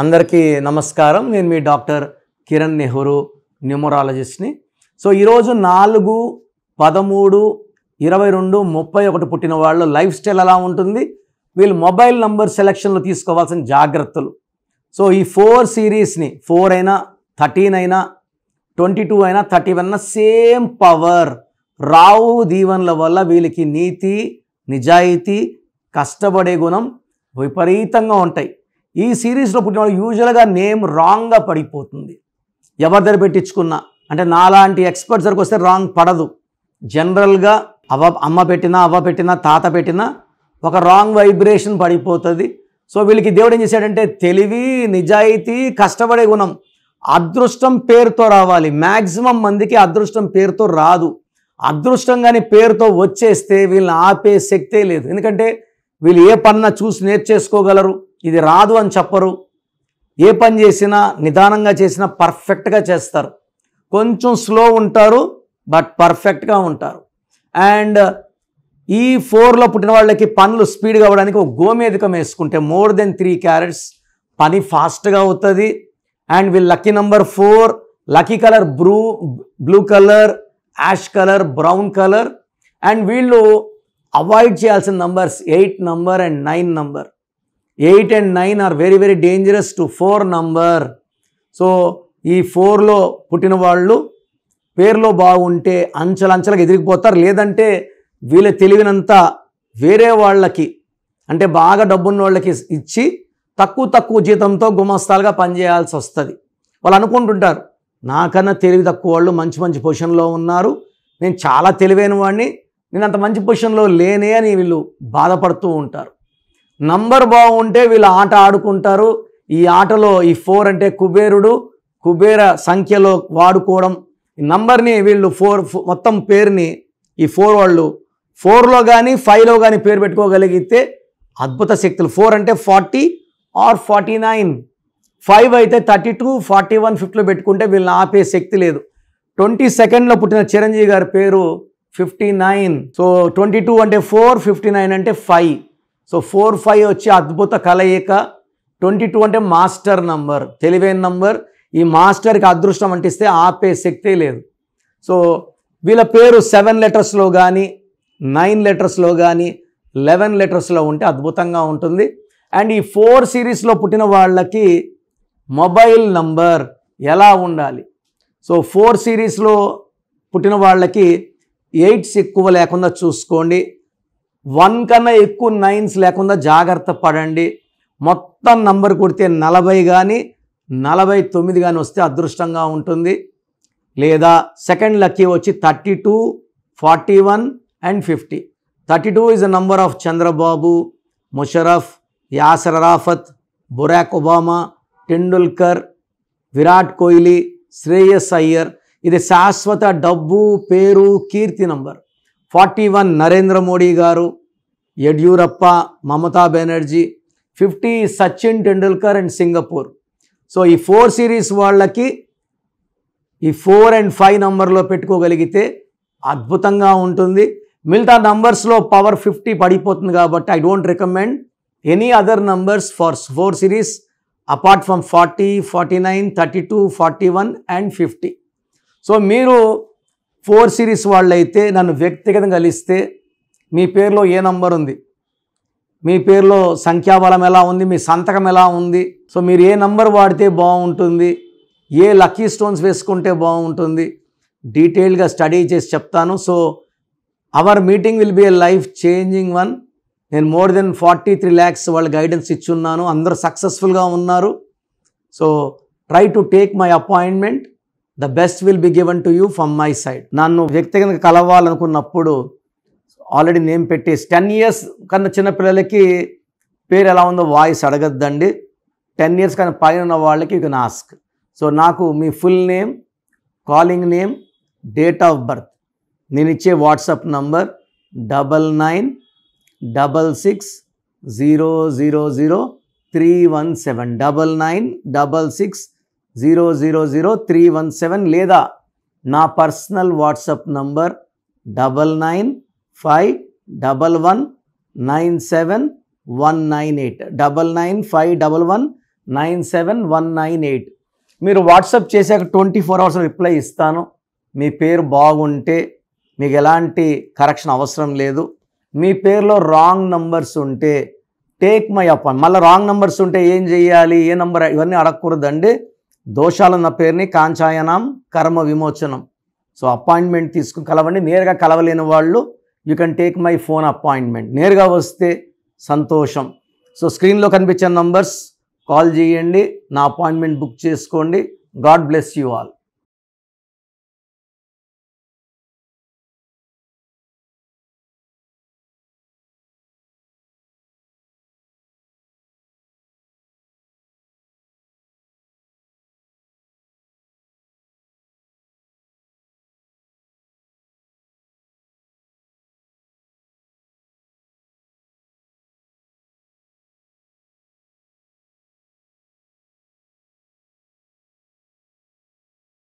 అందరికీ నమస్కారం. నేను మీ డాక్టర్ కిరణ్ నెహ్రూ, న్యూమరాలజిస్ట్ని. సో ఈరోజు 4, 13, 22, 31 పుట్టిన వాళ్ళు లైఫ్ స్టైల్ ఎలా ఉంటుంది, వీళ్ళు మొబైల్ నంబర్ సెలక్షన్లో తీసుకోవాల్సిన జాగ్రత్తలు. సో ఈ 4 సిరీస్ని 4 అయినా 13 అయినా 22 అయినా 31 అయినా సేమ్ పవర్, రావు దీవెనల వల్ల వీళ్ళకి నీతి, నిజాయితీ, కష్టపడే గుణం విపరీతంగా ఉంటాయి. ఈ సిరీస్లో పుట్టిన వాళ్ళు యూజువల్గా నేమ్ రాంగ్గా పడిపోతుంది. ఎవరి దగ్గర పెట్టించుకున్నా, అంటే నాలాంటి ఎక్స్పర్ట్స్ దగ్గరకు వస్తే రాంగ్ పడదు. జనరల్గా అమ్మ పెట్టినా, అవ్వ పెట్టినా, తాత పెట్టినా ఒక రాంగ్ వైబ్రేషన్ పడిపోతుంది. సో వీళ్ళకి దేవుడు ఏం చేశాడంటే తెలివి, నిజాయితీ, కష్టపడే గుణం, అదృష్టం పేరుతో రావాలి. మ్యాక్సిమం మందికి అదృష్టం పేరుతో రాదు. అదృష్టం కానీ పేరుతో వచ్చేస్తే వీళ్ళని ఆపే శక్తే లేదు. ఎందుకంటే వీళ్ళు ఏ పన్నా చూసి నేర్చేసుకోగలరు, ఇది రాదు అని చెప్పరు. ఏ పని చేసినా నిదానంగా చేసినా పర్ఫెక్ట్గా చేస్తారు. కొంచెం స్లో ఉంటారు బట్ పర్ఫెక్ట్గా ఉంటారు. అండ్ ఈ 4లో పుట్టిన వాళ్ళకి పనులు స్పీడ్గా అవ్వడానికి ఒక గోమేధికం వేసుకుంటే మోర్ దెన్ 3 క్యారెట్స్ పని ఫాస్ట్గా అవుతుంది. అండ్ వీళ్ళు lucky number 4, lucky colour blue colour, ash colour, brown colour. And వీళ్ళు అవాయిడ్ చేయాల్సిన numbers 8 number and 9 number. 8 and 9 are very very dangerous to 4 number. So ఈ 4లో పుట్టిన వాళ్ళు పేరులో బాగుంటే అంచెలంచెలకు ఎదిరిగిపోతారు. లేదంటే వీళ్ళ తెలివినంతా వేరే వాళ్ళకి, అంటే బాగా డబ్బున్న వాళ్ళకి ఇచ్చి తక్కువ జీతంతో గుమస్తాలుగా పనిచేయాల్సి వస్తుంది. వాళ్ళు అనుకుంటుంటారు నాకన్నా తెలివి తక్కువ వాళ్ళు మంచి పొజిషన్లో ఉన్నారు, నేను చాలా తెలివైన వాడిని, నేను అంత మంచి పొజిషన్లో లేనే అని వీళ్ళు బాధపడుతూ ఉంటారు. నంబర్ బాగుంటే వీళ్ళు ఆట ఆడుకుంటారు. ఈ ఆటలో ఈ 4 అంటే కుబేర సంఖ్యలో వాడుకోవడం. ఈ నంబర్ని వీళ్ళు 4 మొత్తం పేరుని ఈ 4 వాళ్ళు 4లో కానీ 5లో కానీ పేరు పెట్టుకోగలిగితే అద్భుత శక్తులు. 4 అంటే 40 ఆర్ 49, 5 అయితే 32, 41, 50లో పెట్టుకుంటే వీళ్ళని ఆపే శక్తి లేదు. 22లో పుట్టిన చిరంజీవి గారి పేరు 59. సో 22 అంటే 4, 59 అంటే 5. సో 4, 5 వచ్చి అద్భుత కలయిక. 22 అంటే మాస్టర్ నంబర్, తెలివైన నంబర్. ఈ మాస్టర్కి అదృష్టం అంటిస్తే ఆపే శక్తే లేదు. సో వీళ్ళ పేరు 7 లెటర్స్లో కానీ 9 లెటర్స్లో కానీ 11 లెటర్స్లో ఉంటే అద్భుతంగా ఉంటుంది. అండ్ ఈ 4 సిరీస్లో పుట్టిన వాళ్ళకి మొబైల్ నంబర్ ఎలా ఉండాలి? సో 4 సిరీస్లో పుట్టిన వాళ్ళకి 8s ఎక్కువ లేకుండా చూసుకోండి. 1 కన్నా ఎక్కువ 9s లేకుండా జాగ్రత్త పడండి. మొత్తం నంబర్ కొడితే 40 కానీ 49 కానీ వస్తే అదృష్టంగా ఉంటుంది. లేదా సెకండ్ లక్కీ వచ్చి 32, 41 and 50. 32 is a number of Chandrababu, Musharraf, Yasser Arafat, Barack Obama, Tendulkar, Virat Kohli, Shreyas Iyer. ఇది శాశ్వత డబ్బు, పేరు, కీర్తి number. 41 Narendra Modi garu, Yediyurappa, Mamata Banerjee. 50 Sachin Tendulkar and Singapore. So ఈ 4 సిరీస్ వాళ్ళకి ఈ 4 and 5 నంబర్లో పెట్టుకోగలిగితే అద్భుతంగా ఉంటుంది. మిగతా నంబర్స్లో పవర్ 50 పడిపోతుంది కాబట్టి I don't recommend any other numbers for 4 series apart from 40, 49, 32, 41 and 50. So మీరు 4 సిరీస్ వాళ్ళైతే నన్ను వ్యక్తిగతంగా కలిస్తే మీ పేరులో ఏ నంబర్ ఉంది, మీ పేరులో సంఖ్యాబలం ఎలా ఉంది, మీ సంతకం ఎలా ఉంది, సో మీరు ఏ నంబర్ వాడితే బాగుంటుంది, ఏ లక్కీ స్టోన్స్ వేసుకుంటే బాగుంటుంది, డీటెయిల్గా స్టడీ చేసి చెప్తాను. So our meeting will be A life changing one. నేను మోర్ దెన్ 43 lakhs వాళ్ళ గైడెన్స్ ఇచ్చున్నాను. అందరూ సక్సెస్ఫుల్గా ఉన్నారు. So try to take my appointment. The best will be given to you from my side. నన్ను వ్యక్తిగతంగా కలవాలనుకున్నప్పుడు ఆల్రెడీ నేమ్ పెట్టేసి 10 years కన్నా చిన్నపిల్లలకి పేరు ఎలా ఉందో వాయిస్ అడగద్దండి. 10 years కన్నా పైన ఉన్న వాళ్ళకి యూ కెన్ ఆస్క్. సో నాకు మీ full name, calling name, date of birth, నేను ఇచ్చే వాట్సాప్ నంబర్ 9966000317 9966000317 లేదా నా పర్సనల్ వాట్సాప్ నంబర్ 9951197198 9951197198. 97198. మీరు వాట్సాప్ చేశాక 24 hours రిప్లై ఇస్తాను. మీ పేరు బాగుంటే మీకు ఎలాంటి కరెక్షన్ అవసరం లేదు. మీ పేరులో రాంగ్ నంబర్స్ ఉంటే టేక్ మై అపాయింట్. మళ్ళీ రాంగ్ నంబర్స్ ఉంటే ఏం చేయాలి, ఏ నంబర్, ఇవన్నీ అడగకూడదండి. దోషాలున్న పేరుని కాంచాయనం కర్మ విమోచనం. సో అపాయింట్మెంట్ తీసుకుని కలవండి. నేరుగా కలవలేని వాళ్ళు you can take my phone appointment. నేరుగా వస్తే సంతోషం. సో స్క్రీన్లో కనిపించే నంబర్స్ కాల్ చేయండి, నా అపాయింట్మెంట్ బుక్ చేసుకోండి. God bless you all.